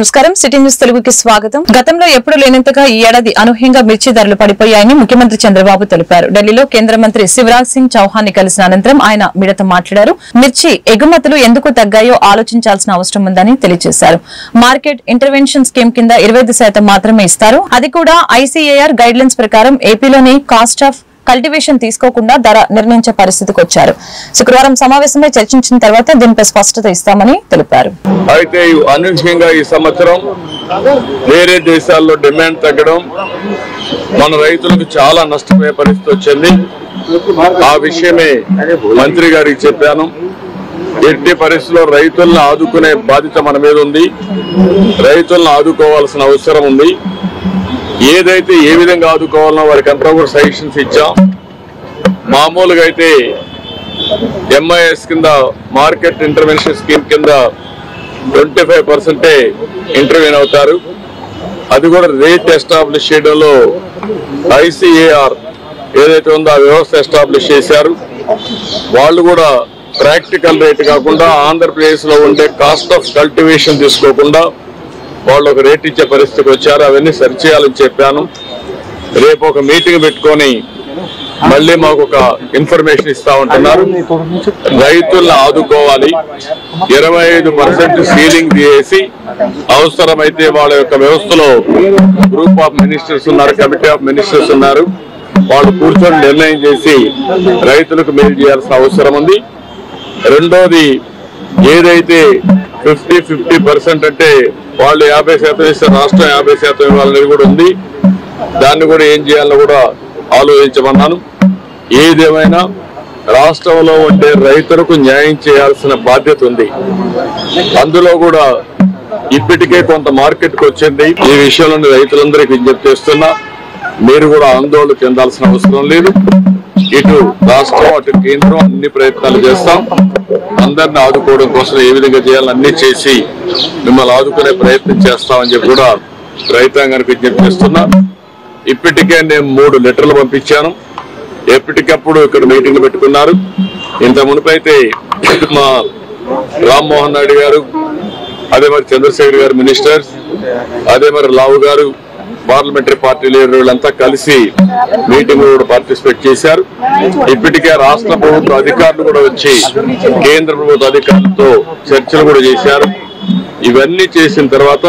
నమస్కారం city news తెలుగుకి స్వాగతం. గతంలో ఎప్పుడు లేనంతగా ఈ ఏడాది అనూహ్యంగా మిర్చి ధరలు పడిపోయాయని ముఖ్యమంత్రి చంద్రబాబు తెలిపారు. ఢిల్లీలో కేంద్ర మంత్రి శివరాజ్ సింగ్ చౌహాన్ ని కలిసిన అనంతరం ఆయన మీడియాతో మాట్లాడారు. మిర్చి ఎగుమతులు ఎందుకు తగ్గాయో ఆలోచించాల్సిన అవసరం ఉందని తెలియజేశారు. మార్కెట్ ఇంటర్వెన్షన్ స్కీమ్ కింద 25% మాత్రమే ఇస్తారు. అది కూడా ఐసీఏఆర్ గైడ్ లైన్స్ ప్రకారం ఏపీలోని కాస్ట్ ఆఫ్ కల్టివేషన్ తీసుకోకుండా ధర నిర్ణయించే పరిస్థితికి వచ్చారు. శుక్రవారం సమావేశంపై చర్చించిన తర్వాత దీనిపై స్పష్టత ఇస్తామని తెలిపారు. అయితే అనూహ్యంగా ఈ సంవత్సరం వేరే దేశాల్లో డిమాండ్ తగ్గడం మన రైతులకు చాలా నష్టపోయే పరిస్థితి వచ్చింది. ఆ విషయమే మంత్రి గారికి చెప్పాను. ఎట్టి పరిస్థితుల్లో రైతులను ఆదుకునే బాధ్యత మన మీద ఉంది. రైతులను ఆదుకోవాల్సిన అవసరం ఉంది. ఏదైతే ఏ విధంగా ఆదుకోవాలనో వారికి అంతా కూడా సజెషన్స్ ఇచ్చాం. మామూలుగా అయితే ఎంఐఎస్ కింద మార్కెట్ ఇంటర్వెన్షన్ స్కీమ్ కింద 25% ఇంటర్వ్యూన్ అవుతారు. అది కూడా రేట్ ఎస్టాబ్లిష్ చేయడంలో ఐసీఏఆర్ ఏదైతే ఉందో ఆ వ్యవస్థ ఎస్టాబ్లిష్ చేశారు. వాళ్ళు కూడా ప్రాక్టికల్ రేట్ కాకుండా ఆంధ్రప్రదేశ్ లో ఉండే కాస్ట్ ఆఫ్ కల్టివేషన్ తీసుకోకుండా వాళ్ళు ఒక రేట్ ఇచ్చే పరిస్థితికి వచ్చారు. అవన్నీ సరిచేయాలని చెప్పాను. రేపు ఒక మీటింగ్ పెట్టుకొని మళ్ళీ మాకు ఒక ఇన్ఫర్మేషన్ ఇస్తా ఉంటున్నారు. రైతులను ఆదుకోవాలి. 25% సీలింగ్ చేసి అవసరమైతే వాళ్ళ యొక్క వ్యవస్థలో గ్రూప్ ఆఫ్ మినిస్టర్స్ ఉన్నారు, కమిటీ ఆఫ్ మినిస్టర్స్ ఉన్నారు. వాళ్ళు కూర్చొని నిర్ణయం చేసి రైతులకు మేలు చేయాల్సిన అవసరం ఉంది. రెండోది ఏదైతే 50% అంటే వాళ్ళు 50% ఇస్తే రాష్ట్రం 50% ఇవ్వాలనేది కూడా ఉంది. దాన్ని కూడా ఏం చేయాలో కూడా ఆలోచించమన్నాను. ఏదేమైనా రాష్ట్రంలో ఉండే రైతులకు న్యాయం చేయాల్సిన బాధ్యత ఉంది. అందులో కూడా ఇప్పటికే కొంత మార్కెట్కి వచ్చింది. ఈ విషయంలో రైతులందరికీ విజ్ఞప్తి చేస్తున్నా, మీరు కూడా ఆందోళన చెందాల్సిన అవసరం లేదు. ఇటు రాష్ట్రం అటు కేంద్రం అన్ని ప్రయత్నాలు చేస్తాం. అందరిని ఆదుకోవడం కోసం ఏ విధంగా చేయాలని అన్ని చేసి మిమ్మల్ని ఆదుకునే ప్రయత్నం చేస్తామని చెప్పి కూడా రైతాంగానికి విజ్ఞప్తి చేస్తున్నా. ఇప్పటికే నేను 3 లెటర్లు పంపించాను. ఎప్పటికప్పుడు ఇక్కడ మీటింగ్లు పెట్టుకున్నారు. ఇంత మునుపైతే మా రామ్మోహన్ నాయుడు గారు, అదే మరి చంద్రశేఖర్ గారు మినిస్టర్స్, అదే మరి లావు గారు పార్లమెంటరీ పార్టీ లీడర్లంతా కలిసి మీటింగ్ కూడా పార్టిసిపేట్ చేశారు. ఇప్పటికే రాష్ట్ర ప్రభుత్వ అధికారులు కూడా వచ్చి కేంద్ర ప్రభుత్వ అధికారులతో చర్చలు కూడా చేశారు. ఇవన్నీ చేసిన తర్వాత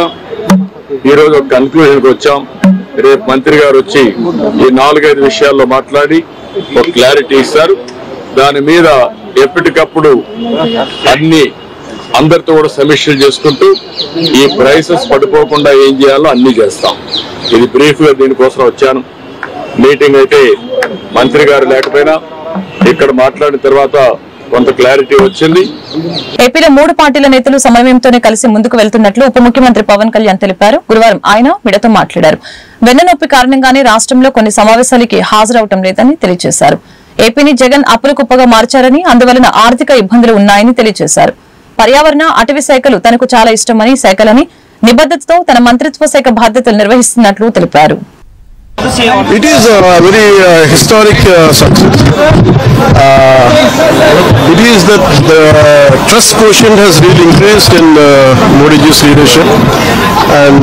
ఈరోజు ఒక కన్క్లూజన్కి వచ్చాం. రేపు మంత్రి గారు వచ్చి ఈ 4-5 విషయాల్లో మాట్లాడి ఒక క్లారిటీ ఇస్తారు. దాని మీద ఎప్పటికప్పుడు అందరితో కూడా సమీక్షలు చేసుకుంటూ ఈ ప్రైసెస్ పడిపోకుండా ఏం చేయాలో అన్ని చేస్తాం. ఇది బ్రీఫ్ గా దీనికోసం వచ్చాను. మీటింగ్ అయితే మంత్రి గారు లేకపోయినా ఇక్కడ మాట్లాడిన తర్వాత కొంత క్లారిటీ వచ్చింది. ఏపీలో 3 పార్టీల నేతలు సమన్వయంతోనే కలిసి ముందుకు వెళ్తున్నట్లు ఉప ముఖ్యమంత్రి పవన్ కళ్యాణ్ తెలిపారు. గురువారం ఆయన మీడియాతో మాట్లాడారు. వెన్ననొప్పి కారణంగానే రాష్ట్రంలో కొన్ని సమావేశాలకి హాజరవటం లేదని తెలియజేశారు. ఏపీని జగన్ అప్పుల కుప్పగా మార్చారని, అందువలన ఆర్థిక ఇబ్బందులు ఉన్నాయని తెలియజేశారు. పర్యావరణ, అటవీ శాఖలు తనకు చాలా ఇష్టమని, శాఖలని నిబద్ధతతో తన మంత్రిత్వ శాఖ బాధ్యతలు నిర్వహిస్తున్నట్లు తెలిపారు. It is a very historic success. It is that the trust quotient has really increased in Modi ji's leadership, and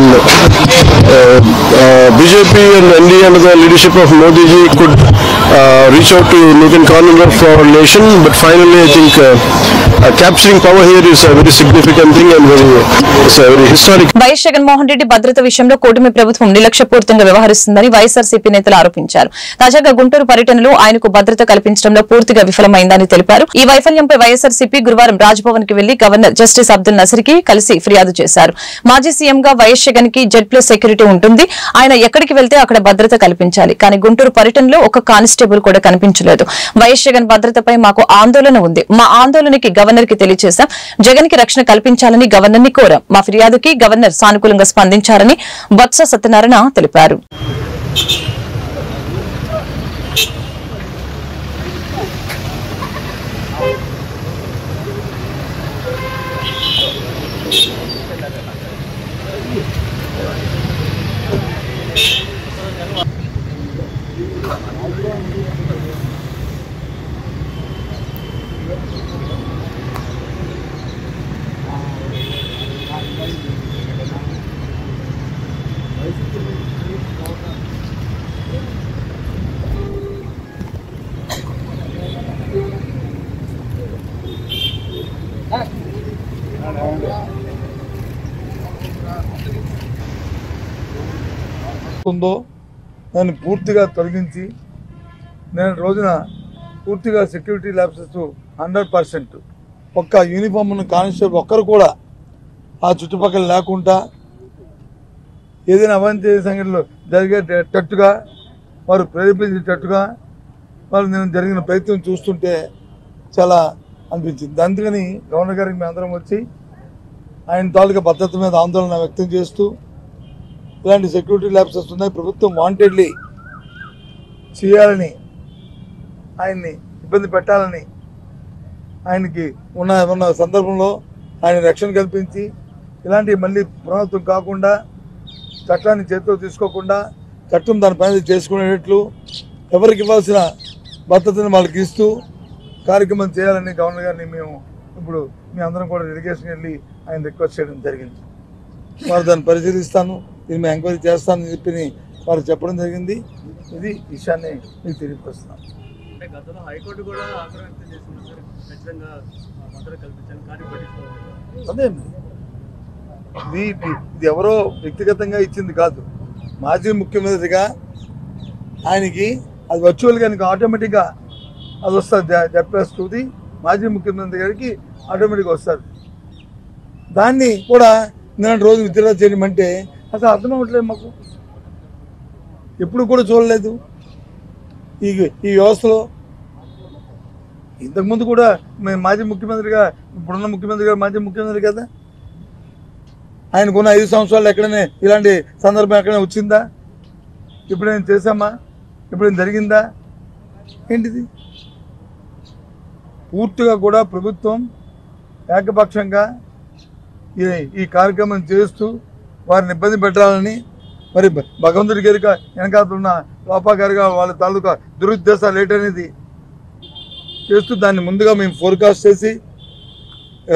BJP and NDA under the leadership of Modi ji could reach out to nook and corner of our nation, but finally I think capturing power here is a very significant thing and it's a very historic. YS Jaganmohan Reddy భద్రత విషయంలో కూటమి ప్రభుత్వం నిర్లక్ష్యపూరితంగా వ్యవహరిస్తుందని వైఎస్ఆర్సీపీ నేతలు ఆరోపించారు. తాజాగా గుంటూరు పర్యటనలో ఆయనకు భద్రత కల్పించడంలో పూర్తిగా విఫలమైందని తెలిపారు. ఈ వైఫల్యంపై వైఎస్ఆర్సీపీ గురువారం రాజ్భవన్ కి వెళ్లి గవర్నర్ జస్టిస్ అబ్దుల్ నసీర్కి కలిసి ఫిర్యాదు చేశారు. మాజీ సీఎంగా వైఎస్ జగన్ కి Z+ సెక్యూరిటీ ఉంటుంది. ఆయన ఎక్కడికి వెళ్తే అక్కడ భద్రత కల్పించాలి. కానీ గుంటూరు పర్యటనలో ఒక కానిస్టేబుల్ కూడా కనిపించలేదు. వైఎస్ జగన్ భద్రతపై మాకు ఆందోళన ఉంది. మా ఆందోళనకి గవర్నర్ కి తెలియజేశాం. జగన్ కి రక్షణ కల్పించాలని గవర్నర్ ని కోరాం. మా ఫిర్యాదుకి గవర్నర్ సానుకూలంగా స్పందించారని బొత్స సత్యనారాయణ తెలిపారు. ఉందో దాన్ని పూర్తిగా తొలగించి నేను రోజున పూర్తిగా సెక్యూరిటీ ల్యాబ్సెస్ 100% ఒక్క యూనిఫామ్ ఉన్న కానిస్టేబుల్ ఒక్కరు కూడా ఆ చుట్టుపక్కల లేకుండా ఏదైనా అవాంఛనీయ సంఘటనలు జరిగేటట్టుగా వారు ప్రేరేపించేటట్టుగా వాళ్ళు నేను జరిగిన ప్రయత్నం చూస్తుంటే చాలా అనిపించింది. అందుకని గవర్నర్ గారికి మేము అందరం వచ్చి ఆయన తాలూకా భద్రత మీద ఆందోళన వ్యక్తం చేస్తూ ఇలాంటి సెక్యూరిటీ ల్యాబ్సెస్ ఉన్నాయి, ప్రభుత్వం వాంటెడ్లీ చేయాలని ఆయన్ని ఇబ్బంది పెట్టాలని ఆయనకి ఉన్న సందర్భంలో ఆయన రక్షణ కల్పించి ఇలాంటివి మళ్ళీ పునరావృతం కాకుండా చట్టాన్ని చేతిలో తీసుకోకుండా చట్టం దాని పని చేసుకునేటట్లు ఎవరికి ఇవ్వాల్సిన భద్రతను వాళ్ళకి ఇస్తూ కార్యక్రమం చేయాలని గవర్నర్ గారిని మేము ఇప్పుడు మీ అందరం కూడా డెలిగేషన్ వెళ్ళి ఆయన రిక్వెస్ట్ చేయడం జరిగింది. వారు దాన్ని పరిశీలిస్తాను, దీన్ని మేము ఎంక్వైరీ చేస్తానని చెప్పి వారు చెప్పడం జరిగింది. ఇది విషయాన్ని మీకు తెలియపరుస్తున్నాను. అదే ఇది ఎవరో వ్యక్తిగతంగా ఇచ్చింది కాదు. మాజీ ముఖ్యమంత్రిగా ఆయనకి అది వర్చువల్గా ఆయనకి ఆటోమేటిక్గా అది వస్తుంది. చెప్పేస్తుంది మాజీ ముఖ్యమంత్రి గారికి ఆటోమేటిక్గా వస్తుంది. దాన్ని కూడా నేను రోజు విత్డ్రా చేయమంటే అసలు అర్థం అవ్వట్లేదు. మాకు ఎప్పుడు కూడా చూడలేదు ఈ వ్యవస్థలో. ఇంతకుముందు కూడా మేము మాజీ ముఖ్యమంత్రిగా, ఇప్పుడున్న ముఖ్యమంత్రి గారు మాజీ ముఖ్యమంత్రి కదా, ఆయనకున్న 5 సంవత్సరాలు ఎక్కడైనా ఇలాంటి సందర్భం ఎక్కడైనా వచ్చిందా? ఎప్పుడైనా చేశామా? ఎప్పుడైనా జరిగిందా? ఏంటిది? పూర్తిగా కూడా ప్రభుత్వం ఏకపక్షంగా ఈ కార్యక్రమం చేస్తూ వారిని ఇబ్బంది పెట్టాలని, మరి భగవంతుడి గారిక వెనకాతున్న లోపా గారిగా వాళ్ళ తాలూకా దురుద్దేశాలు ఏంటనేది చేస్తూ దాన్ని ముందుగా మేము ఫోర్కాస్ట్ చేసి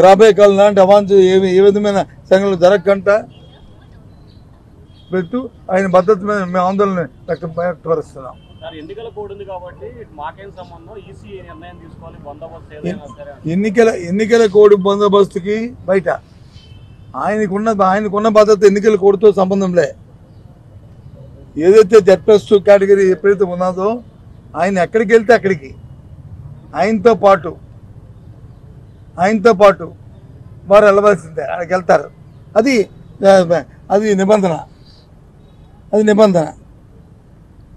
రాబోయే కాలం లాంటి అవాంఛ ఏ విధమైన సంఘటనలు జరగకుండా పెట్టు ఆయన భద్రత మీద మేము ఆందోళన వ్యక్తపరుస్తున్నాం. ఎన్నికల కోడ్ బందోబస్తుకి బయట ఆయనకున్న భద్రత ఎన్నికల కోడ్తో సంబంధంలే. ఏదైతే Z+2 కేటగిరీ ఎప్పుడైతే ఉన్నదో ఆయన ఎక్కడికి వెళ్తే అక్కడికి ఆయనతో పాటు వారు వెళ్ళవలసిందే, అక్కడికి వెళ్తారు. అది నిబంధన.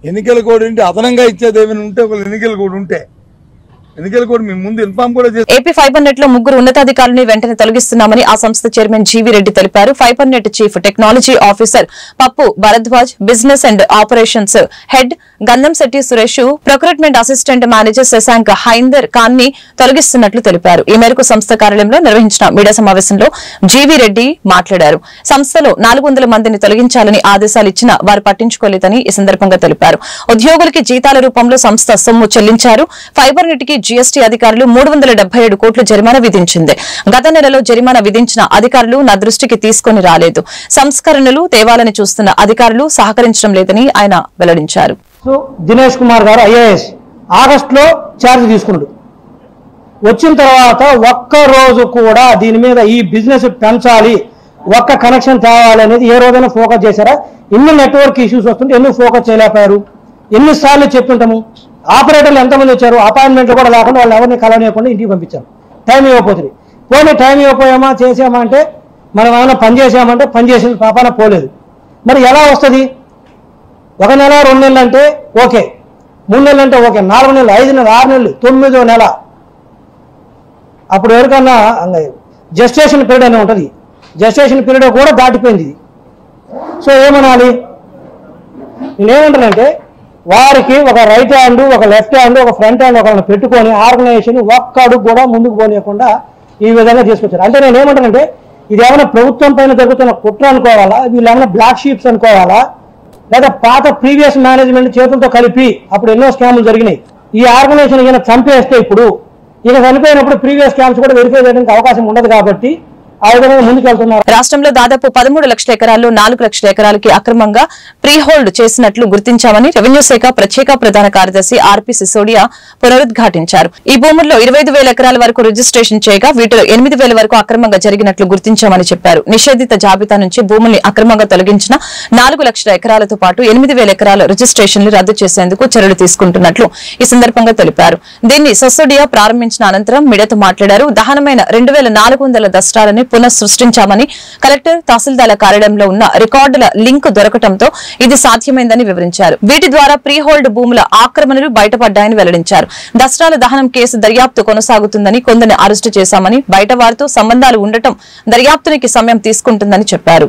ఎన్నికల కోడ్ ఏంటి అదనంగా ఇచ్చేది ఏమైనా ఉంటే ఒక ఎన్నికల కోడ్ ఉంటే ఎన్నికల కోడ్ మేము ముందు ఇన్ఫార్మ్ కూడా చేస్తాం. ఏపీ ఫైబర్ నెట్ లో 3 ఉన్నతాధికారులను వెంటనే తొలగిస్తున్నామని ఆ సంస్థ చైర్మన్ జీవీ రెడ్డి తెలిపారు. Fibre net chief technology officer Pappu Bharadwaj, business and operations head Gandhamsetty Suresh, procurement assistant manager Shashank Haindar Khan ని తొలగిస్తున్నట్లు తెలిపారు. ఈ మేరకు సంస్థ కార్యాలయంలో నిర్వహించిన మీడియా సమావేశంలో జీవీ రెడ్డి మాట్లాడారు. సంస్థలో 400 మందిని తొలగించాలని ఆదేశాలు ఇచ్చినా వారు పట్టించుకోలేదని ఈ సందర్భంగా తెలిపారు. ఉద్యోగులకి జీతాల రూపంలో సంస్థ సొమ్ము చెల్లించారు. ఫైబర్ నెట్ కి జీఎస్టీ అధికారులు 377 కోట్ల జరిమానా విధించింది. గత నెలలో జరిమానా విధించిన అధికారులు నా దృష్టికి తీసుకుని రాలేదు. సంస్కరణలు తేవాలని చూస్తున్న అధికారులు సహకరించడం లేదని ఆయన వెల్లడించారు. దినేష్ కుమార్ గారు IAS ఆగస్టులో ఛార్జ్ తీసుకున్నాడు. వచ్చిన తర్వాత ఒక్క రోజు కూడా దీని మీద ఈ బిజినెస్ పెంచాలి, ఒక్క కనెక్షన్ తేవాలి అనేది ఏ రోజైనా ఫోకస్ చేశారా? ఎన్ని నెట్వర్క్ ఇష్యూస్ వస్తుంటే ఎందుకు ఫోకస్ చేయలేకపోయారు? ఎన్నిసార్లు చెప్తుంటాము. ఆపరేటర్లు ఎంతమంది వచ్చారు, అపాయింట్మెంట్లు కూడా లేకుండా వాళ్ళు ఎవరిని కలవనీయకుండా ఇంటికి పంపించారు. టైం ఇవ్వకపోతుంది. పోనీ టైం ఇవ్వకపోయామా చేసామా అంటే మనం ఏమైనా పని చేసామంటే పని చేసిన పాపాన పోలేదు. మరి ఎలా వస్తుంది? 1 నెల 2 నెలలు అంటే ఓకే, 3 నెలలు అంటే ఓకే, 4 నెలలు 5 నెలలు 6 నెలలు 9వ నెల అప్పుడు ఎవరికన్నా జెస్టేషన్ పీరియడ్ అని ఉంటుంది. జెస్టేషన్ పీరియడ్ కూడా దాటిపోయింది. సో ఏమనాలి? నేనేమంటానంటే వారికి ఒక రైట్ హ్యాండ్, ఒక లెఫ్ట్ హ్యాండ్, ఒక ఫ్రంట్ హ్యాండ్ ఒకరిని పెట్టుకొని ఆర్గనైజేషన్ ఒక్క అడుగు కూడా ముందుకు పోనీయకుండా ఈ విధంగా తీసుకొచ్చారు. అంటే నేను ఏమంటానంటే ఇది ఏమైనా ప్రభుత్వం పైన జరుగుతున్న కుట్ర అనుకోవాలా, వీళ్ళు ఏమైనా బ్లాక్ షీప్స్ అనుకోవాలా, లేదా పాత ప్రీవియస్ మేనేజ్మెంట్ చేతులతో కలిపి అప్పుడు ఎన్నో స్కాములు జరిగినాయి. ఈ ఆర్గనైజేషన్ ఈయన చంపేస్తే ఇప్పుడు ఈయన చనిపోయినప్పుడు ప్రీవియస్ స్కామ్స్ కూడా వెరిఫై చేయడానికి అవకాశం ఉండదు. కాబట్టి ఆ విధంగా ముందుకెళ్తున్నారు. రాష్ట్రంలో దాదాపు 13 లక్షల ఎకరాల్లో 4 లక్షల ఎకరాలకి అక్రమంగా ప్రీ హోల్డ్ చేసినట్లు గుర్తించామని రెవెన్యూ శాఖ ప్రత్యేక ప్రధాన కార్యదర్శి ఆర్పి సిసోడియా పునరుద్ఘాటించారు. ఈ భూముల్లో 25,000 ఎకరాల వరకు రిజిస్ట్రేషన్ చేయగా వీటిలో 8,000 వరకు అక్రమంగా జరిగినట్లు గుర్తించామని చెప్పారు. నిషేధిత జాబితా నుంచి భూముల్ని అక్రమంగా తొలగించిన 4 లక్షల ఎకరాలతో పాటు 8,000 ఎకరాల రిజిస్ట్రేషన్లు రద్దు చేసేందుకు చర్యలు తీసుకుంటున్నట్లు ఈ సందర్భంగా తెలిపారు. దీన్ని సిసోడియా ప్రారంభించిన అనంతరం మీడియాతో మాట్లాడారు. దహనమైన 2,400 దస్త్రాలని పునః సృష్టించామని కలెక్టర్ తహసీల్దార్ల కార్యాలయంలో ఉన్న రికార్డుల లింక్ దొరకడంతో ఇది సాధ్యమైందని వివరించారు. వీటి ద్వారా ప్రీ హోల్డ్ భూముల ఆక్రమణలు బయటపడ్డాయని వెల్లడించారు. దస్త్రాల దహనం కేసు దర్యాప్తు కొనసాగుతుందని, కొందరిని అరెస్టు చేశామని, బయట వారితో సంబంధాలు ఉండటం దర్యాప్తునికి సమయం తీసుకుంటుందని చెప్పారు.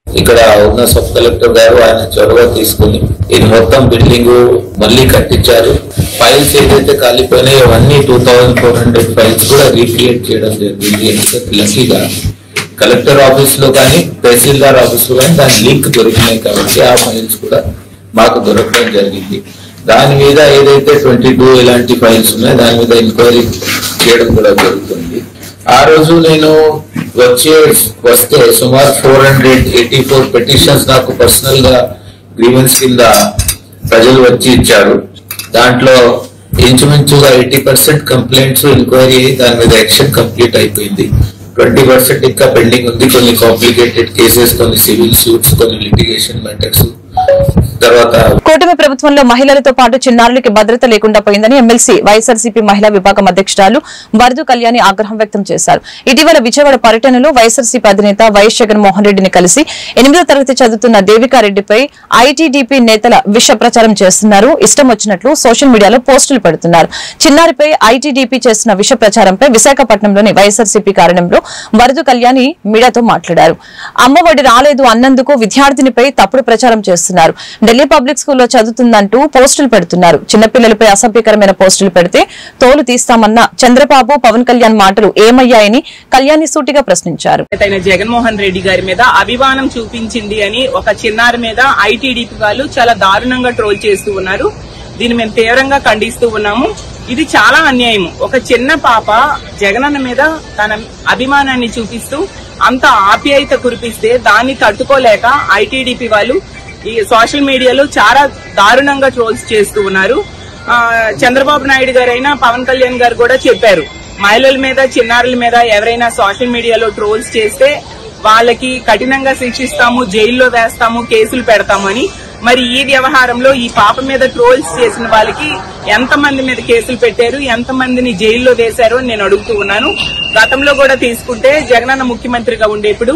ఇక్కడ ఉన్న సబ్ కలెక్టర్ గారు ఆయన చొరవ తీసుకుని ఇది మొత్తం బిల్డింగ్ మళ్ళీ కట్టించారు. ఫైల్స్ ఏదైతే కాలిపోయినాయో అవన్నీ 2400 ఫైల్స్ కూడా రీక్రియేట్ చేయడం జరిగింది. లక్కీగా కలెక్టర్ ఆఫీస్ లో కానీ తహసీల్దార్ ఆఫీస్ లో కానీ దాని లింక్ దొరికినాయి కాబట్టి ఆ ఫైల్స్ కూడా మాకు దొరకడం జరిగింది. దాని మీద ఏదైతే 22 ఇలాంటి ఫైల్స్ ఉన్నాయో దాని మీద ఎంక్వైరీ చేయడం కూడా జరుగుతుంది. ఆ రోజు నేను వస్తే సుమారు 484 పెటిషన్స్ నాకు పర్సనల్ గా గ్రీవెన్స్ కింద ప్రజలు వచ్చి ఇచ్చారు. దాంట్లో ఇంచుమించుగా 80% కంప్లైంట్స్ ఎంక్వైరీ అయ్యి దాని మీద యాక్షన్ కంప్లీట్ అయిపోయింది. 20% ఇంకా పెండింగ్ ఉంది. కొన్ని కాంప్లికేటెడ్ కేసెస్, కొన్ని సివిల్ సూట్స్, కొన్ని లిటిగేషన్ మ్యాటర్స్. తర్వాత కూటమి ప్రభుత్వంలో మహిళలతో పాటు చిన్నారులకి భద్రత లేకుండా పోయిందని ఎమ్మెల్సీ వైఎస్ఆర్సీపీ మహిళా విభాగం అధ్యక్షురాలు వరదు కళ్యాణి ఆగ్రహం వ్యక్తం చేశారు. ఇటీవల విజయవాడ పర్యటనలో వైఎస్ఆర్సీపీ అధినేత వైఎస్ జగన్మోహన్ రెడ్డిని కలిసి 8వ తరగతి చదువుతున్న దేవికారెడ్డిపై ఐటీడీపీ నేతల విష ప్రచారం చేస్తున్నారు. ఇష్టం వచ్చినట్లు సోషల్ మీడియాలో పోస్టులు పెడుతున్నారు. చిన్నారిపై ఐటీడీపీ చేస్తున్న విష ప్రచారంపై విశాఖపట్నంలోని వైఎస్ఆర్సీపీ కార్యాలయంలో వరదు కళ్యాణి మీడియాతో మాట్లాడారు. అమ్మఒడి రాలేదు అన్నందుకు విద్యార్థినిపై తప్పుడు ప్రచారం చేస్తున్నారు. ఢిల్లీ పబ్లిక్ స్కూల్లో చదువుతుందంటూ పోస్టులు పెడుతున్నారు. చిన్నపిల్లలపై అసభ్యకరమైన పోస్టులు పెడితే తోలు తీస్తామన్న చంద్రబాబు, పవన్ కళ్యాణ్ మాటలు ఏమయ్యాయని కళ్యాణి సూటిగా ప్రశ్నించారు. జగన్మోహన్ రెడ్డి గారి మీద అభిమానం చూపించింది అని ఒక చిన్నారి మీద ఐటీడీపీ వాళ్ళు చాలా దారుణంగా ట్రోల్ చేస్తూ ఉన్నారు. దీన్ని మేము తీవ్రంగా ఖండిస్తూ ఉన్నాము. ఇది చాలా అన్యాయం. ఒక చిన్న పాప జగనన్న మీద తన అభిమానాన్ని చూపిస్తూ అంత ఆప్యాయత కురిపిస్తే దాన్ని తట్టుకోలేక ఐటీడీపీ వాళ్ళు ఈ సోషల్ మీడియాలో చాలా దారుణంగా ట్రోల్స్ చేస్తూ ఉన్నారు. చంద్రబాబు నాయుడు గారైనా పవన్ కళ్యాణ్ గారు కూడా చెప్పారు, మహిళల మీద చిన్నారుల మీద ఎవరైనా సోషల్ మీడియాలో ట్రోల్స్ చేస్తే వాళ్ళకి కఠినంగా శిక్షిస్తాము, జైల్లో వేస్తాము, కేసులు పెడతాము అని. మరి ఈ వ్యవహారంలో ఈ పాప మీద ట్రోల్స్ చేసిన వాళ్ళకి ఎంతమంది మీద కేసులు పెట్టారు, ఎంతమందిని జైల్లో వేశారు అని నేను అడుగుతూ ఉన్నాను. గతంలో కూడా తీసుకుంటే జగనన్న ముఖ్యమంత్రిగా ఉండేప్పుడు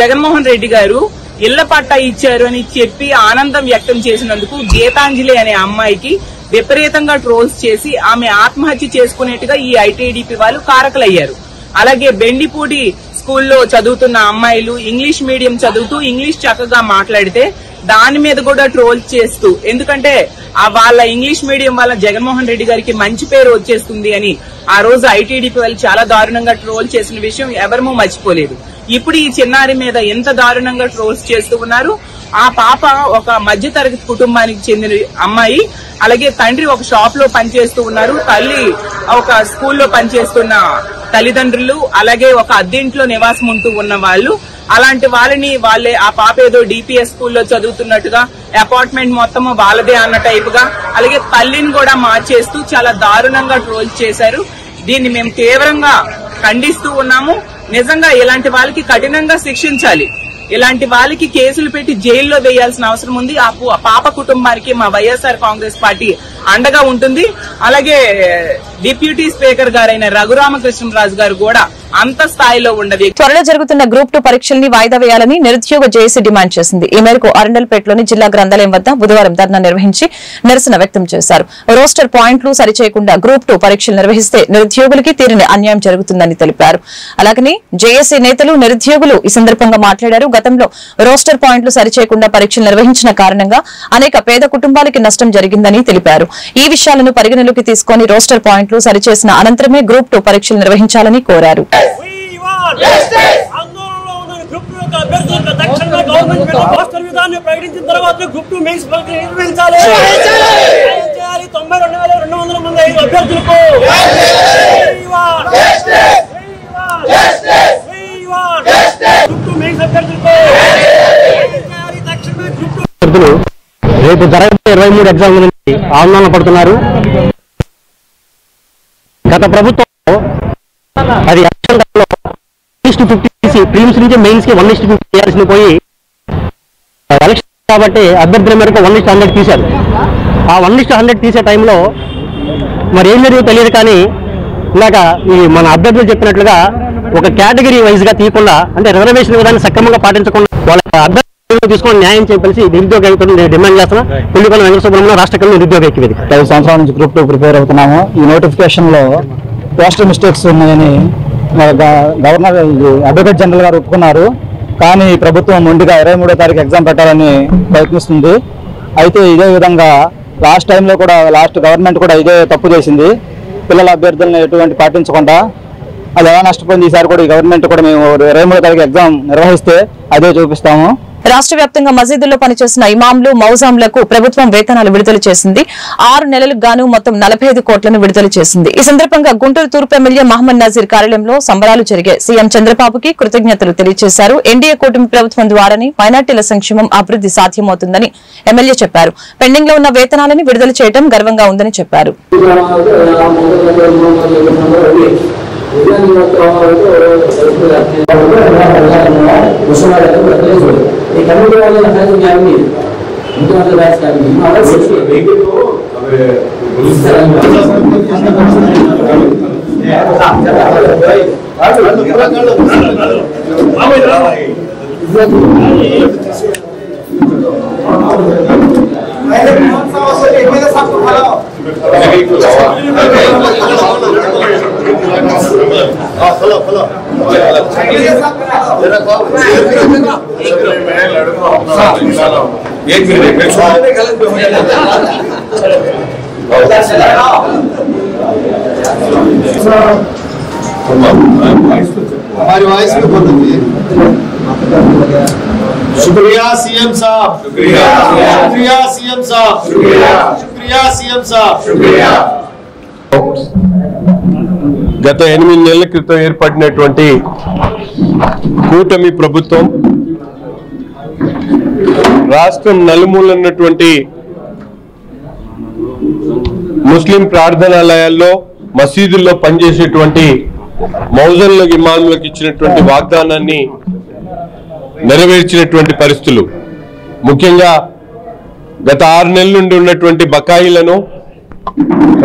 జగన్మోహన్ రెడ్డి గారు ఇళ్ల పట్టా ఇచ్చారు అని చెప్పి ఆనందం వ్యక్తం చేసినందుకు గీతాంజలి అనే అమ్మాయికి విపరీతంగా ట్రోల్స్ చేసి ఆమె ఆత్మహత్య చేసుకునేట్టుగా ఈ ఐటీడీపీ వాళ్ళు కారకులయ్యారు. అలాగే బెండిపూడి స్కూల్లో చదువుతున్న అమ్మాయిలు ఇంగ్లీష్ మీడియం చదువుతూ ఇంగ్లీష్ చక్కగా మాట్లాడితే దాని మీద కూడా ట్రోల్ చేస్తూ, ఎందుకంటే వాళ్ళ ఇంగ్లీష్ మీడియం వల్ల జగన్మోహన్ రెడ్డి గారికి మంచి పేరు వచ్చేస్తుంది అని ఆ రోజు ఐటీడీపీ వాళ్ళు చాలా దారుణంగా ట్రోల్ చేసిన విషయం ఎవరూ మర్చిపోలేదు. ఇప్పుడు ఈ చిన్నారి మీద ఎంత దారుణంగా ట్రోల్స్ చేస్తూ ఉన్నారు. ఆ పాప ఒక మధ్య తరగతి కుటుంబానికి చెందిన అమ్మాయి. అలాగే తండ్రి ఒక షాప్ లో పనిచేస్తూ ఉన్నారు, తల్లి ఒక స్కూల్లో పనిచేస్తున్న తల్లిదండ్రులు, అలాగే ఒక అద్దెంట్లో నివాసం ఉంటూ ఉన్న వాళ్ళు. అలాంటి వాళ్ళని వాళ్ళే ఆ పాప ఏదో డిపిఎస్ స్కూల్లో చదువుతున్నట్టుగా అపార్ట్మెంట్ మొత్తం వాళ్ళదే అన్న టైప్ గా, అలాగే తల్లిని కూడా మార్చేస్తూ చాలా దారుణంగా ట్రోల్ చేశారు. దీన్ని మేము తీవ్రంగా ఖండిస్తూ ఉన్నాము. నిజంగా ఇలాంటి వాళ్ళకి కఠినంగా శిక్షించాలి. ఇలాంటి వాళ్ళకి కేసులు పెట్టి జైల్లో వేయాల్సిన అవసరం ఉంది. ఆ పాప కుటుంబానికి మా వైఎస్ఆర్ కాంగ్రెస్ పార్టీ అండగా ఉంటుంది. అలాగే డిప్యూటీ స్పీకర్ గారైన రఘురామకృష్ణరాజు గారు కూడా అంత స్థాయిలో ఉండదు. త్వరలో జరుగుతున్న గ్రూప్ 2 పరీక్షల్ని వాయిదా వేయాలని నిరుద్యోగ జేఏసీ డిమాండ్ చేసింది. ఈ మేరకు అరండల్పేటలోని జిల్లా గ్రంథాలయం వద్ద బుధవారం ధర్నా నిర్వహించి నిరసన వ్యక్తం చేశారు. రోస్టర్ పాయింట్లు సరిచేయకుండా గ్రూప్ 2 పరీక్షలు నిర్వహిస్తే నిరుద్యోగులకి తీరని అన్యాయం జరుగుతుందని తెలిపారు. అలాగని జేఏసీ నేతలు, నిరుద్యోగులు ఈ సందర్భంగా మాట్లాడారు. గతంలో రోస్టర్ పాయింట్లు సరిచేయకుండా పరీక్షలు నిర్వహించిన కారణంగా అనేక పేద కుటుంబాలకి నష్టం జరిగిందని తెలిపారు. ఈ విషయాలను పరిగణలోకి తీసుకుని రోస్టర్ పాయింట్లు సరిచేసిన అనంతరమే గ్రూప్ 2 పరీక్షలు నిర్వహించాలని కోరారు. ఆందోళనలో ఉన్న గ్రూప్ 2 అభ్యర్థులకు తక్షణమే పోస్టర్ విధానాన్ని ప్రకటించిన తర్వాత గ్రూప్ 2 మెయిన్స్ నిర్వహించాలి. 92,200 మంది అభ్యర్థులకు రేపు జరగబోయే 23 ఎగ్జామ్ గురించి ఆందోళన పడుతున్నారు. గత ప్రభుత్వంలో అది ఎలక్షన్ 1:50 ప్రీమ్స్ నుంచి మెయిన్స్ కి 1:50 చేయాల్సింది పోయి ఎలక్షన్ కాబట్టి అభ్యర్థుల మేరకు 1:100 తీశారు. ఆ 1:100 తీసే టైంలో మరి ఏం జరిగిందో తెలియదు. కానీ ఇలాగ ఈ మన అభ్యర్థులు చెప్పినట్లుగా ఒక కేటగిరీ వైజ్ గా తీయకుండా, అంటే రిజర్వేషన్ విధాన్ని సక్రమంగా పాటించకుండా వాళ్ళ అభ్యర్థులు తీసుకొని న్యాయం చేయవలసి నిరుద్యోగ ఐక్యతను నేను డిమాండ్ చేస్తున్నా. పుల్లిపల్లి వెంకట సుబ్రహ్మణ్యం రాష్ట్ర కమిటీ నిరుద్యోగ ఐక్య వేదిక. 5 సంవత్సరాల నుంచి గ్రూప్ 2 ప్రిపేర్ అవుతున్నాము. ఈ నోటిఫికేషన్ లో పోస్టల్ మిస్టేక్స్ ఉన్నాయని గవర్నర్ అడ్వకేట్ జనరల్ గారు ఒప్పుకున్నారు. కానీ ప్రభుత్వం ముందుగా 23వ తారీఖు ఎగ్జామ్ పెట్టాలని ప్రయత్నిస్తుంది. అయితే ఇదే విధంగా లాస్ట్ గవర్నమెంట్ కూడా ఇదే తప్పు చేసింది. పిల్లల అభ్యర్థులను ఎటువంటి పాటించకుండా అది ఎలా నష్టపోయింది. ఈసారి కూడా ఈ గవర్నమెంట్ కూడా మేము 23వ తారీఖు ఎగ్జామ్ నిర్వహిస్తే అదే చూపిస్తాము. రాష్ట్ర వ్యాప్తంగా మసీదుల్లో పనిచేస్తున్న ఇమాంలు మౌజాంలకు ప్రభుత్వం వేతనాలు విడుదల చేసింది. 6 నెలలకు గాను మొత్తం 45 కోట్లను విడుదల చేసింది. ఈ సందర్భంగా గుంటూరు తూర్పు ఎమ్మెల్యే మహమ్మద్ నజీర్ కార్యాలయంలో సంబరాలు జరిగాయి. సీఎం చంద్రబాబుకి కృతజ్ఞతలు తెలియజేశారు. ఎన్డీఏ కూటమి ప్రభుత్వం ద్వారానే మైనార్టీల సంక్షేమం అభివృద్ధి సాధ్యమవుతుందని ఎమ్మెల్యే చెప్పారు. పెండింగ్ లో ఉన్న వేతనాలను విడుదల చేయడం గర్వంగా ఉందని చెప్పారు. हमारी वॉइस में बोलेंगे। शुक्रिया सीएम साहब, शुक्रिया सीएम साहब, शुक्रिया सीएम साहब, शुक्रिया। గత 8 నెలల క్రితం ఏర్పడినటువంటి కూటమి ప్రభుత్వం రాష్ట్రం నలుమూలన్నటువంటి ముస్లిం ప్రార్థనాలయాల్లో మసీదుల్లో పనిచేసేటువంటి మౌజన్లకు ఇమాములకు ఇచ్చినటువంటి వాగ్దానాన్ని నెరవేర్చినటువంటి పరిస్థితులు, ముఖ్యంగా గత 6 నెలల నుండి ఉన్నటువంటి బకాయిలను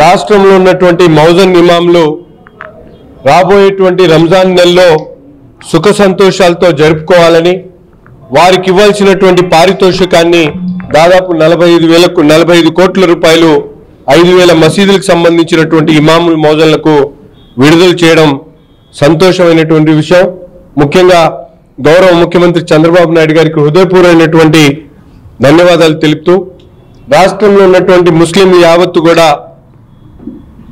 రాష్ట్రంలో ఉన్నటువంటి మౌజన్ ఇమాములు రాబోయేటువంటి రంజాన్ నెలలో సుఖ సంతోషాలతో జరుపుకోవాలని వారికి ఇవ్వాల్సినటువంటి పారితోషికాన్ని దాదాపు 45 కోట్ల రూపాయలు 5,000 మసీదులకు సంబంధించినటువంటి ఇమాముల్ మౌజన్లకు విడుదల చేయడం సంతోషమైనటువంటి విషయం. ముఖ్యంగా గౌరవ ముఖ్యమంత్రి చంద్రబాబు నాయుడు గారికి హృదయపూర్వకమైనటువంటి ధన్యవాదాలు తెలుపుతూ రాష్ట్రంలో ఉన్నటువంటి ముస్లిం యావత్తు కూడా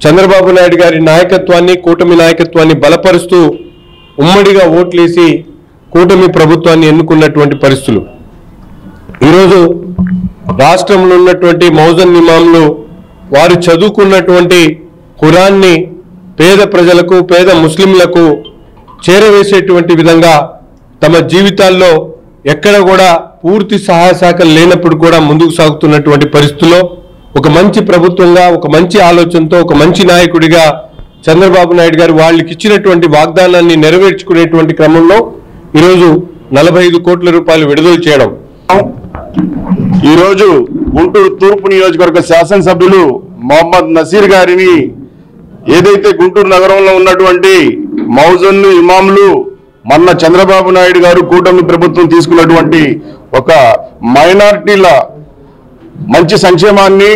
చంద్రబాబు నాయుడు గారి నాయకత్వాన్ని, కూటమి నాయకత్వాన్ని బలపరుస్తూ ఉమ్మడిగా ఓట్లేసి కూటమి ప్రభుత్వాన్ని ఎన్నుకున్నటువంటి పరిస్థితులు. ఈరోజు రాష్ట్రంలో ఉన్నటువంటి మౌజన్ ఇమాములు వారు చదువుకున్నటువంటి ఖురాన్ని పేద ప్రజలకు, పేద ముస్లింలకు చేరవేసేటువంటి విధంగా తమ జీవితాల్లో ఎక్కడ కూడా పూర్తి సహాయ సహకారం లేనప్పుడు కూడా ముందుకు సాగుతున్నటువంటి పరిస్థితుల్లో ఒక మంచి ప్రభుత్వంగా, ఒక మంచి ఆలోచనతో, ఒక మంచి నాయకుడిగా చంద్రబాబు నాయుడు గారు వాళ్ళకి ఇచ్చినటువంటి వాగ్దానాన్ని నెరవేర్చుకునేటువంటి క్రమంలో ఈరోజు 45 కోట్ల రూపాయలు విడుదల చేయడం. ఈరోజు గుంటూరు తూర్పు నియోజకవర్గ శాసనసభ్యులు మహమ్మద్ నసీర్ గారిని ఏదైతే గుంటూరు నగరంలో ఉన్నటువంటి మౌజన్లు ఇమాములు మొన్న చంద్రబాబు నాయుడు గారు కూటమి ప్రభుత్వం తీసుకున్నటువంటి ఒక మైనారిటీల మంచి సంక్షేమాన్ని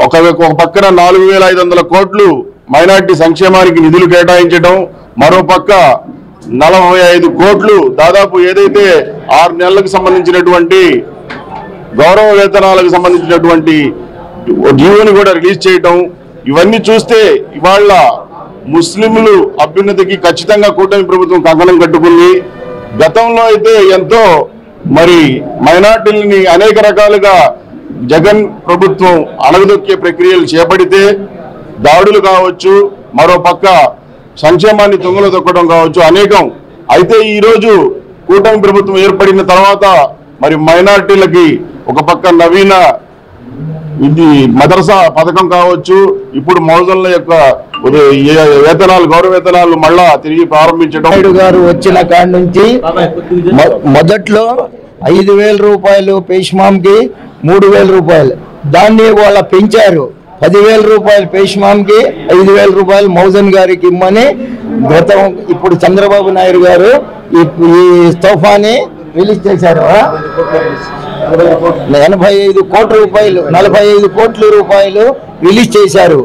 ఒక పక్కన 4,500 కోట్లు మైనారిటీ సంక్షేమానికి నిధులు కేటాయించడం, మరో పక్క 45 కోట్లు దాదాపు ఏదైతే 6 నెలలకు సంబంధించినటువంటి గౌరవ వేతనాలకు సంబంధించినటువంటి జీవోని కూడా రిలీజ్ చేయడం, ఇవన్నీ చూస్తే ఇవాళ ముస్లింలు అభ్యున్నతికి ఖచ్చితంగా కూటమి ప్రభుత్వం కంకణం కట్టుకుంది. గతంలో అయితే ఎంతో మరి మైనార్టీలని అనేక రకాలుగా జగన్ ప్రభుత్వం అణగదొక్కే ప్రక్రియలు చేపడితే దాడులు కావచ్చు, మరో పక్క సంక్షేమాన్ని తుంగలో తొక్కడం కావచ్చు, అనేకం. అయితే ఈరోజు కూటమి ప్రభుత్వం ఏర్పడిన తర్వాత మరి మైనార్టీలకి ఒక పక్క నవీన ఇది మదర్సా పథకం కావచ్చు, ఇప్పుడు మౌజన్ల యొక్క వేతనాలు, గౌరవ వేతనాలు మళ్ళా తిరిగి ప్రారంభించడం. నాయుడు గారు వచ్చిన కాడి నుంచి మొదట్లో 5,000 రూపాయలు పేష్మాంకి 3,000 రూపాయలు, దాన్ని వాళ్ళ పెంచారు. 10,000 రూపాయలు పేష్మాంకి 5,000 రూపాయలు మౌజన్ గారికి ఇమ్మని గతం ఇప్పుడు చంద్రబాబు నాయుడు గారు ఈ తోఫాని రిలీజ్ చేశారు. 85 కోట్ల రూపాయలు, 45 కోట్ల రూపాయలు రిలీజ్ చేశారు.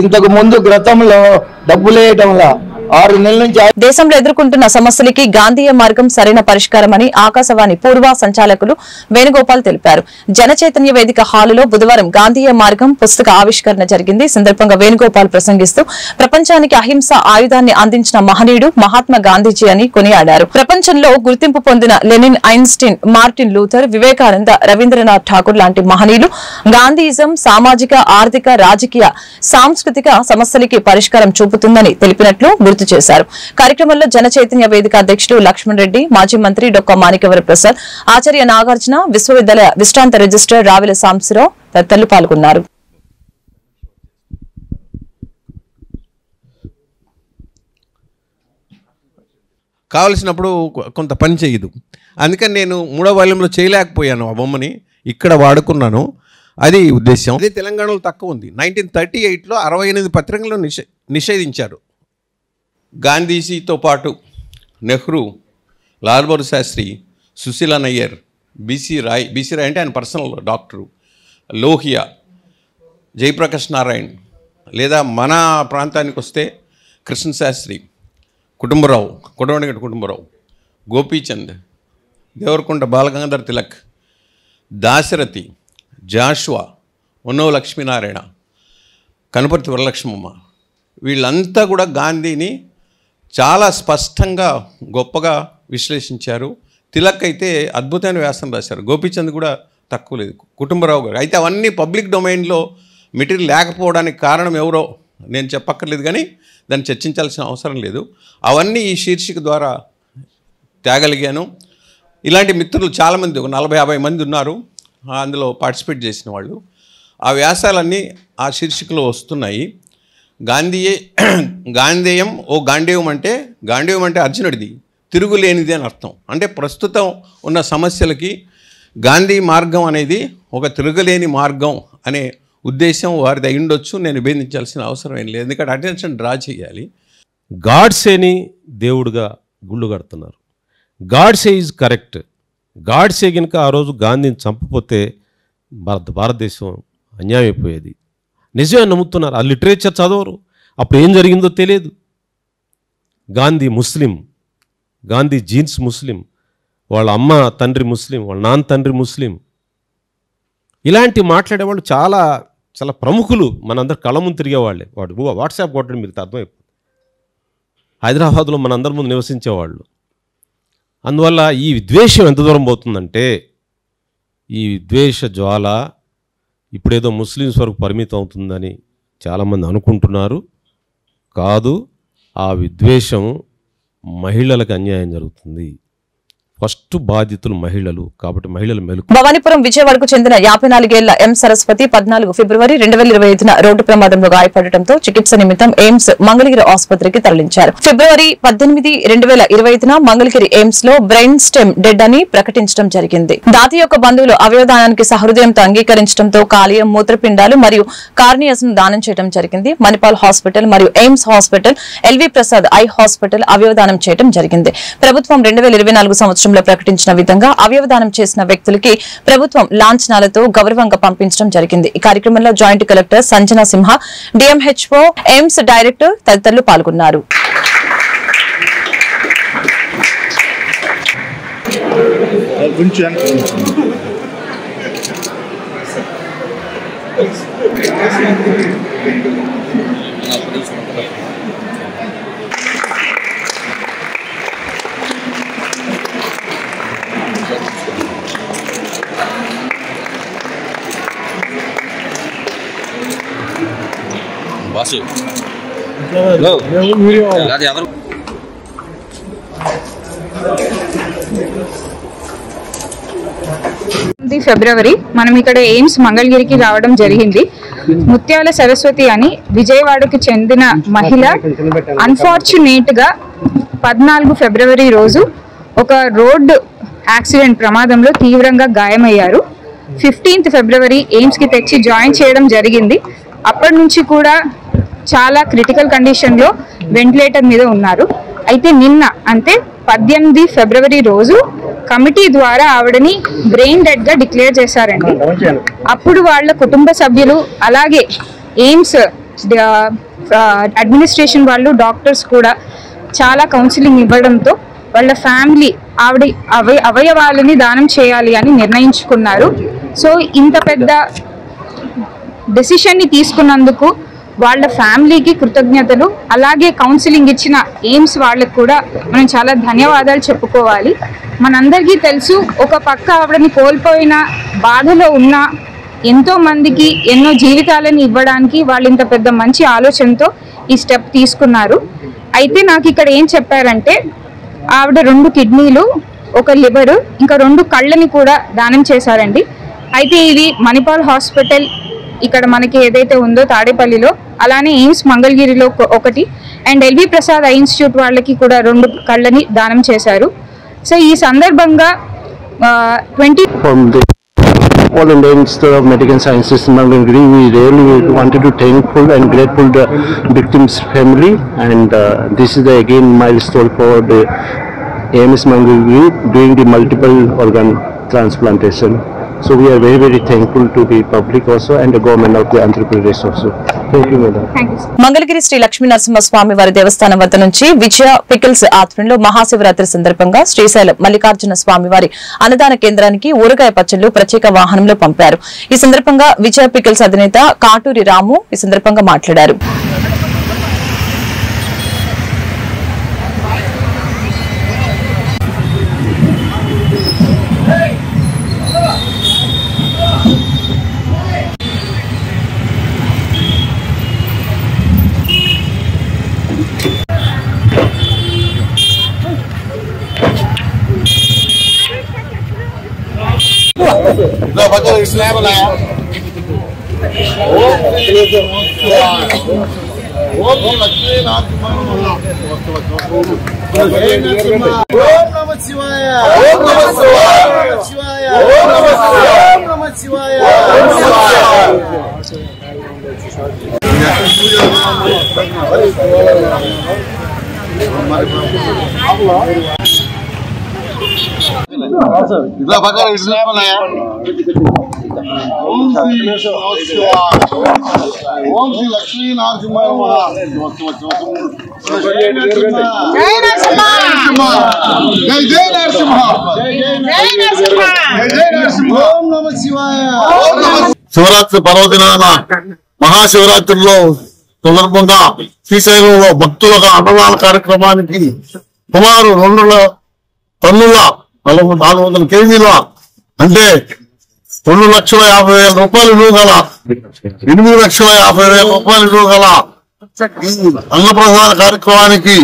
ఇంతకు ముందు గతంలో డబ్బులేయటంలా 6 నెలల నుంచి దేశంలో ఎదుర్కొంటున్న సమస్యలకి గాంధీయ మార్గం సరైన పరిష్కారమని ఆకాశవాణి పూర్వ సంచాలకులు వేణుగోపాల్ తెలిపారు. జనచైతన్య వేదిక హాలులో బుధవారం గాంధీయ మార్గం పుస్తక ఆవిష్కరణ జరిగింది. ఈ సందర్భంగా వేణుగోపాల్ ప్రసంగిస్తూ ప్రపంచానికి అహింస ఆయుధాన్ని అందించిన మహనీయుడు మహాత్మా గాంధీజీ అని కొనియాడారు. ప్రపంచంలో గుర్తింపు పొందిన Lenin, Einstein, Martin Luther, Vivekananda, Rabindranath Thakur లాంటి మహనీయులు గాంధీయిజం సామాజిక, ఆర్థిక, రాజకీయ, సాంస్కృతిక సమస్యలకి పరిష్కారం చూపుతుందని తెలిపినట్లు గుర్తు చేశారు. కార్యక్రమంలో జన చైతన్య వేదిక అధ్యక్షులు లక్ష్మణ్ రెడ్డి, మాజీ మంత్రి డొక్క మాణిక్యవర ప్రసాద్, ఆచార్య నాగార్జున, విశ్వవిద్యాలయ విశ్రాంత రిజిస్ట్రార్ రావెల సాంబశివరావు తదితరులు పాల్గొన్నారు. కావలసినప్పుడు కొంత పని చేయదు. అందుకని నేను 3వ వాల్యూంలో చేయలేకపోయాను. ఆ బొమ్మని ఇక్కడ వాడుకున్నాను. అది ఉద్దేశం. అదే తెలంగాణలో తక్కువ ఉంది. 1938లో 68 పత్రికలను నిషేధించారు. గాంధీజీతో పాటు నెహ్రూ, లాల్ బహదూర్ శాస్త్రి, సుశీలా నయ్యర్, బీసీ రాయ్ అంటే ఆయన పర్సనల్ డాక్టరు, లోహియా, జయప్రకాష్ నారాయణ్, లేదా మన ప్రాంతానికి వస్తే కృష్ణ శాస్త్రి, కుటుంబరావు, కొడవనిగడ్డ కుటుంబరావు, గోపీచంద్, దేవరకొండ బాలగంగాధర్ తిలక్, దాశరథి, జాషువా, ఉన్నవ లక్ష్మీనారాయణ, కనుపర్తి వరలక్ష్మమ్మ, వీళ్ళంతా కూడా గాంధీని చాలా స్పష్టంగా గొప్పగా విశ్లేషించారు. తిలక్ అయితే అద్భుతమైన వ్యాసం రాశారు. గోపీచంద్ కూడా తక్కువ లేదు. కుటుంబరావు గారు అయితే అవన్నీ పబ్లిక్ డొమైన్లో మెటీరియల్ లేకపోవడానికి కారణం ఎవరో నేను చెప్పక్కర్లేదు, కానీ దాన్ని చర్చించాల్సిన అవసరం లేదు. అవన్నీ ఈ శీర్షిక ద్వారా తేగలిగాను. ఇలాంటి మిత్రులు చాలామంది, ఒక 40-50 మంది ఉన్నారు అందులో పార్టిసిపేట్ చేసిన వాళ్ళు. ఆ వ్యాసాలన్నీ ఆ శీర్షికలో వస్తున్నాయి. గాంధేయం గాంధేయం అంటే అర్జునుడిది, తిరుగులేనిది అని అర్థం. అంటే ప్రస్తుతం ఉన్న సమస్యలకి గాంధీ మార్గం అనేది ఒక తిరుగులేని మార్గం అనే ఉద్దేశం వారిది అయి ఉండొచ్చు. నేను విభేదించాల్సిన అవసరం ఏం లేదు, ఎందుకంటే అటెన్షన్ డ్రా చేయాలి. గాడ్సేని దేవుడుగా గుళ్ళు కడుతున్నారు. Godse is correct. గాడ్సే కనుక ఆ రోజు గాంధీని చంపపోతే భారతదేశం అన్యాయం అయిపోయేది. నిజమే నమ్ముతున్నారు. ఆ లిటరేచర్ చదవరు. అప్పుడు ఏం జరిగిందో తెలియదు. గాంధీ ముస్లిం, గాంధీ జీన్స్ ముస్లిం, వాళ్ళ అమ్మ తండ్రి ముస్లిం, వాళ్ళ నాన్న తండ్రి ముస్లిం. ఇలాంటి మాట్లాడేవాళ్ళు చాలా చాలా ప్రముఖులు మనందరు కళ్ళ ముందు తిరిగేవాళ్ళే. వాడు వాట్సాప్ కొట్టడం మీకు అర్థమైపోతుంది. హైదరాబాద్లో మనందరి ముందు నివసించేవాళ్ళు. అందువల్ల ఈ విద్వేషం ఎంత దూరం పోతుందంటే, ఈ విద్వేష జ్వాల ఇప్పుడేదో ముస్లిమ్స్ వరకు పరిమితం అవుతుందని చాలామంది అనుకుంటున్నారు. కాదు, ఆ విద్వేషం మహిళలకు అన్యాయం జరుగుతుంది. ఫస్ట్ బాధితులు మహిళలు కాబట్టి మహిళలు మెలుకు. భవానీపురం విజయవాడకు చెందిన 54 ఏళ్ల ఎం సరస్వతి 14 ఫిబ్రవరి 2025న రోడ్డు ప్రమాదంలో గాయపడటంతో చికిత్స నిమిత్తం ఎయిమ్స్ మంగళగిరి ఆసుపత్రికి తరలించారు. ఫిబ్రవరి 18, 2025న మంగళగిరి ఎయిమ్స్ లో బ్రెయిన్ స్టెమ్ డెడ్ అని ప్రకటించడం జరిగింది. దాతి యొక్క బంధువులు అవయవదానానికి సహృదయంతో అంగీకరించడంతో కాలేయం, మూత్రపిండాలు మరియు కార్నియాస్ ను దానం చేయడం జరిగింది. మణిపాల్ హాస్పిటల్ మరియు AIIMS hospital, LV Prasad eye hospital అవయవదానం చేయడం జరిగింది. ప్రభుత్వం 2024 సంవత్సరం ప్రకటించిన విధంగా అవయవదానం చేసిన వ్యక్తులకి ప్రభుత్వం లాంఛనాలతో గౌరవంగా పంపించడం జరిగింది. ఈ కార్యక్రమంలో జాయింట్ కలెక్టర్ సంజనా సింహ, డిఎంహెచ్ఓ, ఎయిమ్స్ డైరెక్టర్ తదితరులు పాల్గొన్నారు. ఫిబ్రవరి మనం ఇక్కడ ఎయిమ్స్ మంగళగిరికి రావడం జరిగింది. ముత్యాల సరస్వతి అని విజయవాడకు చెందిన మహిళ అన్ఫార్చునేట్ గా 14 ఫిబ్రవరి రోజు ఒక రోడ్ యాక్సిడెంట్ ప్రమాదంలో తీవ్రంగా గాయమయ్యారు. 15 ఫిబ్రవరి ఎయిమ్స్ కి తెచ్చి జాయిన్ చేయడం జరిగింది. అప్పటి నుంచి కూడా చాలా క్రిటికల్ కండిషన్ లో వెంటిలేటర్ మీద ఉన్నారు. అయితే నిన్న అంటే 18 ఫిబ్రవరి రోజు కమిటీ ద్వారా ఆవిడని బ్రెయిన్ డెడ్ గా డిక్లేర్ చేశారండి. అప్పుడు వాళ్ళ కుటుంబ సభ్యులు అలాగే ఎయిమ్స్ అడ్మినిస్ట్రేషన్ వాళ్ళు డాక్టర్స్ కూడా చాలా కౌన్సిలింగ్ ఇవ్వడంతో వాళ్ళ ఫ్యామిలీ ఆవిడ అవయవాలని దానం చేయాలి అని నిర్ణయించుకున్నారు. సో ఇంత పెద్ద డెసిషన్ ని తీసుకున్నందుకు వాళ్ళ ఫ్యామిలీకి కృతజ్ఞతలు, అలాగే కౌన్సిలింగ్ ఇచ్చిన ఎయిమ్స్ వాళ్ళకు కూడా మనం చాలా ధన్యవాదాలు చెప్పుకోవాలి. మనందరికీ తెలుసు, ఒక పక్క ఆవిడని కోల్పోయిన బాధలో ఉన్న ఎంతో మందికి ఎన్నో జీవితాలను ఇవ్వడానికి వాళ్ళు ఇంత పెద్ద మంచి ఆలోచనతో ఈ స్టెప్ తీసుకున్నారు. అయితే నాకు ఇక్కడ ఏం చెప్పారంటే ఆవిడ 2 కిడ్నీలు, ఒక లివరు, ఇంకా 2 కళ్ళని కూడా దానం చేశారండి. అయితే ఇది మణిపాల్ హాస్పిటల్ ఇక్కడ మనకి ఏదైతే ఉందో తాడేపల్లిలో, అలానే ఎయిమ్స్ మంగళగిరిలో ఒకటి, and LV Prasad eye institute వాళ్ళకి కూడా 2 కళ్ళని దానం చేశారు. సో ఈ సందర్భంగా all in the Institute of Medical Sciences in Mangalore, we really wanted to thankful and grateful the victims' family, and this is the again milestone for the AIIMS Mangalore doing the multiple organ transplantation. So we are very, very thankful to the public also and the government of the Andhra Pradesh also. Thank you, madam. Mangalagiri Shri Lakshmi Narasimhaswamy వారి దేవస్థానం వద్ద నుంచి విజయ pickles ఆధ్వర్యంలో మహాశివరాత్రి సందర్భంగా శ్రీశైలం మల్లికార్జున స్వామి వారి అన్నదాన కేంద్రానికి ఊరగాయ పచ్చళ్లు ప్రత్యేక వాహనంలో పంపారు. ఈ సందర్భంగా విజయ పికిల్స్ అధినేత కాటూరి రాము ఈ సందర్భంగా మాట్లాడారు. ఓం శ్రీ లక్ష్మీ నరసింహాయ శివరాత్రి పర్వదినాన మహాశివరాత్రిలో సందర్భంగా శ్రీశైలంలో భక్తులుగా అన్నదాన కార్యక్రమానికి సుమారు 2 టన్నుల 400 కేజీల అంటే 2,50,000 రూపాయలు విలువ గల 8,50,000 రూపాయలు విలువ గల ఈ అన్నప్రసాద కార్యక్రమానికి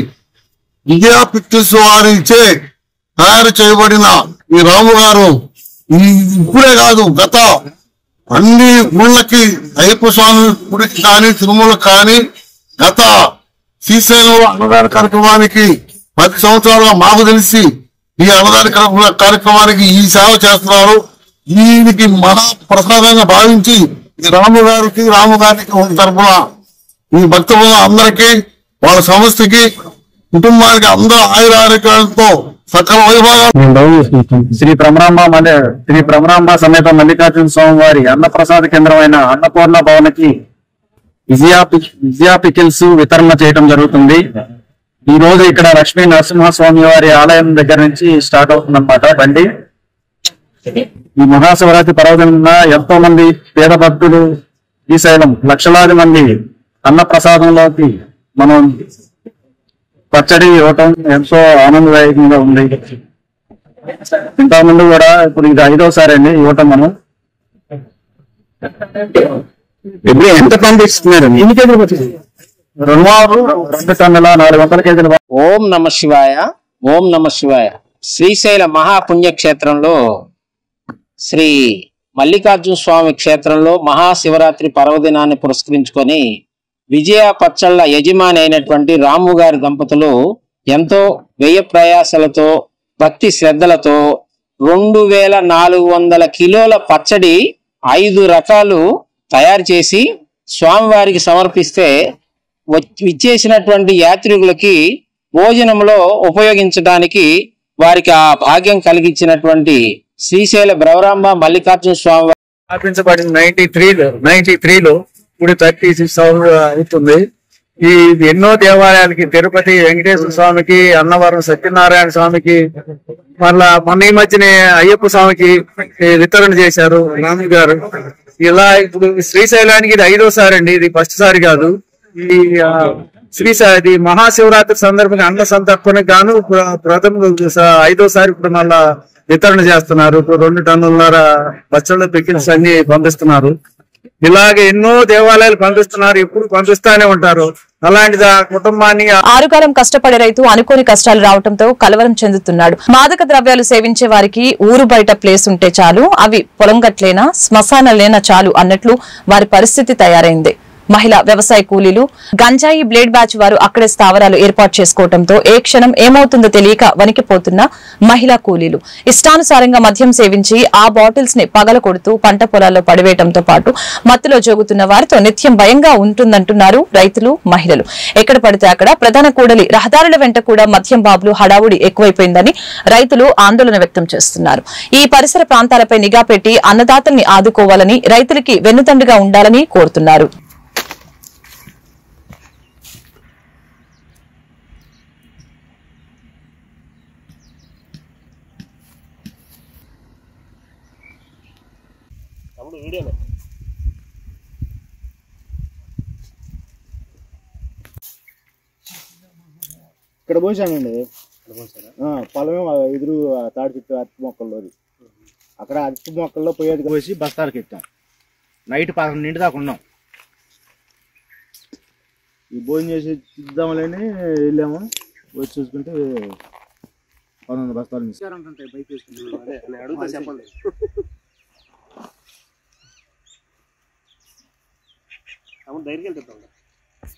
విజయ పిక్చర్స్ వారిచే తయారు చేయబడిన ఈ రాము గారు ఇప్పుడే కాదు గత అన్ని గుళ్ళకి అయ్యప్ప స్వామి గుడికి కానీ తిరుమలకు కానీ గత శ్రీశైలంలో అన్నదాన కార్యక్రమానికి 10 సంవత్సరాలుగా మాకు తెలిసి ఈ అన్నదాన కార్యక్రమానికి ఈ సేవ చేస్తున్నారు. దీనికి మహా ప్రసాదంగా భావించి ఈ రాము గారికి తరఫున ఈ భక్తుల అందరికీ వాళ్ళ సంస్థకి కుటుంబానికి అందరూ ఆయురారోగ్యాలతో సకల వైభవాలు. శ్రీ భ్రమరాంబ సమేత మల్లికార్జున స్వామి వారి అన్నప్రసాద కేంద్రమైన అన్నపూర్ణ భవన్కి విజయ పికిల్స్ వితరణ చేయడం జరుగుతుంది. ఈ రోజు ఇక్కడ లక్ష్మీ నరసింహస్వామి వారి ఆలయం దగ్గర నుంచి స్టార్ట్ అవుతుంది అన్నమాట బండి. ఈ మహాశివరాత్రి పర్వదిన ఎంతో మంది పేద భక్తులు శ్రీశైలం లక్షలాది మంది అన్న ప్రసాదంలోకి మనం పచ్చడి ఇవ్వటం ఎంతో ఆనందదాయకంగా ఉంది. ఇంతకుముందు కూడా ఇప్పుడు ఇది 5వసారి అండి ఇవ్వటం. మనం ఎప్పుడు ఎంత పంపిస్తున్నారు? ఎన్ని కేజీలు వచ్చింది? రుణమాలు 2 టన్నుల 400 కేజీల. ఓం నమ శివాయ. ఓం నమ శివాయ. శ్రీశైల మహాపుణ్యక్షేత్రంలో శ్రీ మల్లికార్జున స్వామి క్షేత్రంలో మహాశివరాత్రి పర్వదినాన్ని పురస్కరించుకొని విజయ పచ్చళ్ళ యజమాని అయినటువంటి రాము గారి దంపతులు ఎంతో వ్యయ ప్రయాసలతో భక్తి శ్రద్ధలతో 2400 కిలోల పచ్చడి 5 రకాలు తయారు చేసి స్వామివారికి సమర్పిస్తే విచ్చేసినటువంటి యాత్రికులకి భోజనంలో ఉపయోగించడానికి వారికి ఆ భాగ్యం కలిగించినటువంటి శ్రీశైల బ్రవరాంబ మల్లికార్జున స్వామి స్థాపించబడిన 93లో ఇప్పుడు 36 అవుతుంది. ఈ ఎన్నో దేవాలయాలకి, తిరుపతి వెంకటేశ్వర స్వామికి, అన్నవరం సత్యనారాయణ స్వామికి, మళ్ళా మొన్న ఈ మధ్యనే అయ్యప్ప స్వామికి వితరణ చేశారు రాము గారు. ఇలా ఇప్పుడు శ్రీశైలానికి ఇది 5వసారి అండి, ఇది ఫస్ట్ సారి కాదు. ఈ శ్రీశైలి మహాశివరాత్రి సందర్భంగా అన్న సంతర్పణకు గాను ప్రథమ 5వసారి ఇప్పుడు మళ్ళా వితరణ చేస్తున్నారు. ఇప్పుడు 2 టన్నుల పచ్చళ్ళ పికిల్స్ అన్ని పంపిస్తున్నారు. ఇలాగే ఎన్నో దేవాలయాలు పంపిస్తున్నారు, ఎప్పుడు పంపిస్తానే ఉంటారు. అలాంటిది ఆ కుటుంబాన్ని ఆరుకాలం కష్టపడే రైతు అనుకోని కష్టాలు రావడంతో కలవరం చెందుతున్నాడు. మాదక ద్రవ్యాలు సేవించే వారికి ఊరు బయట ప్లేస్ ఉంటే చాలు, అవి పొలం గట్లేనా శ్మశానాలేనా చాలు అన్నట్లు వారి పరిస్థితి తయారైంది. మహిళా వ్యవసాయ కూలీలు గంజాయి బ్లేడ్ బ్యాచ్ వారు అక్కడే స్థావరాలు ఏర్పాటు చేసుకోవడంతో ఏ క్షణం ఏమవుతుందో తెలియక వణికిపోతున్న మహిళా కూలీలు ఇష్టానుసారంగా మద్యం సేవించి ఆ బాటిల్స్ ని పగల కొడుతూ పంట పొలాల్లో పడివేయడంతో పాటు మత్తులో జోగుతున్న వారితో నిత్యం భయంగా ఉంటుందంటున్నారు రైతులు, మహిళలు. ఎక్కడ పడితే అక్కడ ప్రధాన కూడలి రహదారుల వెంట కూడా మద్యం బాబులు హడావుడి ఎక్కువైపోయిందని రైతులు ఆందోళన వ్యక్తం చేస్తున్నారు. ఈ పరిసర ప్రాంతాలపై నిఘా పెట్టి అన్నదాతల్ని ఆదుకోవాలని, రైతులకి వెన్నుదండుగా ఉండాలని కోరుతున్నారు. ఇక్కడ పోసానండి, పొలమే ఎదురు తాడి చెట్టు అరటి మొక్కల్లో, అక్కడ అరటి మొక్కల్లో పోయేది పోసి బస్తాలకు ఎత్తాం. నైట్ 11 దాకా ఉన్నాం. ఈ భోజనం చేసి ఇద్దామని వెళ్ళాము. వచ్చి చూసుకుంటే 11 బస్తాలు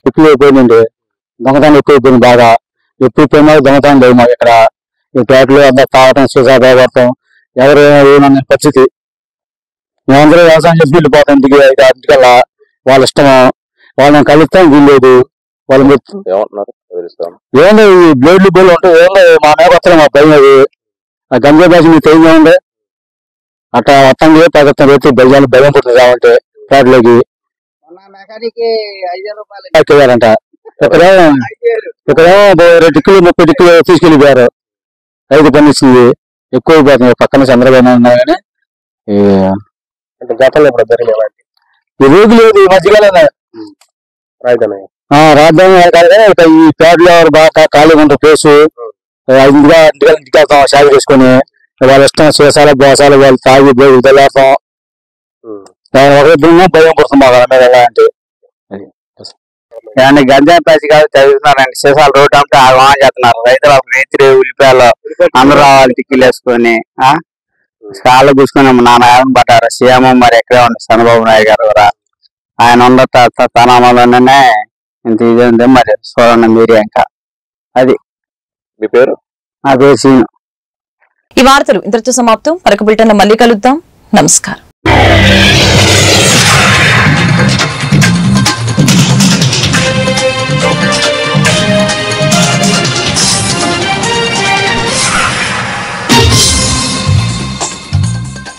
ఎక్కువైపోయిందండి. దొంగతనం ఎక్కువైపోయింది బాగా. ఎప్పుడు పోయినా దొంగతనం లేదు మాకు ఇక్కడ. ఈ పేటలో అంతా తాగటం, సూసా తాగటం, ఎవరు ఏమన్న పరిస్థితి. మేమందరూ వ్యవసాయం చేసి వెళ్ళిపోతాం ఇంటికల్లా. వాళ్ళ ఇష్టం, వాళ్ళని కలుస్తాం వీల్లేదు. వాళ్ళు ఏంటో ఈ బ్లేడ్లు బోర్లు ఉంటాయి, ఏంటో మా మీద వస్తాం, మా భయం అది. ఆ గంజా బ్యాచ్ మీకు తెలియజేయండి. అట్లా వస్తాండి పగత్తం రైతు భయం భయం పుట్టింది కాబట్టి పేటలోకి ఎక్కేయారంట. ఇక్కడేమో 2 టిక్కులు 30 టిక్కులు తీసుకెళ్ళిపోయారు. రైతు పని ఇచ్చింది ఎక్కువైపోతుంది. పక్కన చంద్రబాబు ఉన్నా కానీ గతంలో ఈ రోజు లేదు. ఈ మధ్యకాలంలో రాజధాని ఈ పేటలో బాగా ఖాళీగా ఉంటారు ప్లేసు. ఇంటికి వెళ్తాం షాప్ చేసుకుని. వాళ్ళ ఇష్టం శేషాలు బోసాలు వాళ్ళు తాగి వదిలేస్తాం. ఒకరిద్దరు భయం పడుతుంది మాకు మీద ఎలా అంటే. గంజాయి ప్యాచి కాదు చదువుతున్నారండి. శేషాలు రోడ్డు అంటే ఆగమని చేస్తున్నారు. రైతులు ఉల్లిపాయలు అందరూ రావాలి టిక్కీలు వేసుకొని కాళ్ళు కూసుకొని నాన్న పడ్డారు. సీఎం మరి ఎక్కడే ఉంది చంద్రబాబు నాయుడు గారు కూడా. ఆయన ఉన్న తనామలోనే ఇంత ఇది ఉంది. మరి చూడండి మీరే. ఇంకా అది మీ పేరు? నా పేరు సీను. ఈ వార్తలు ఇంతటితో సమాప్తం. మరొక బులెటిన్లో మళ్ళీ కలుద్దాం. నమస్కారం.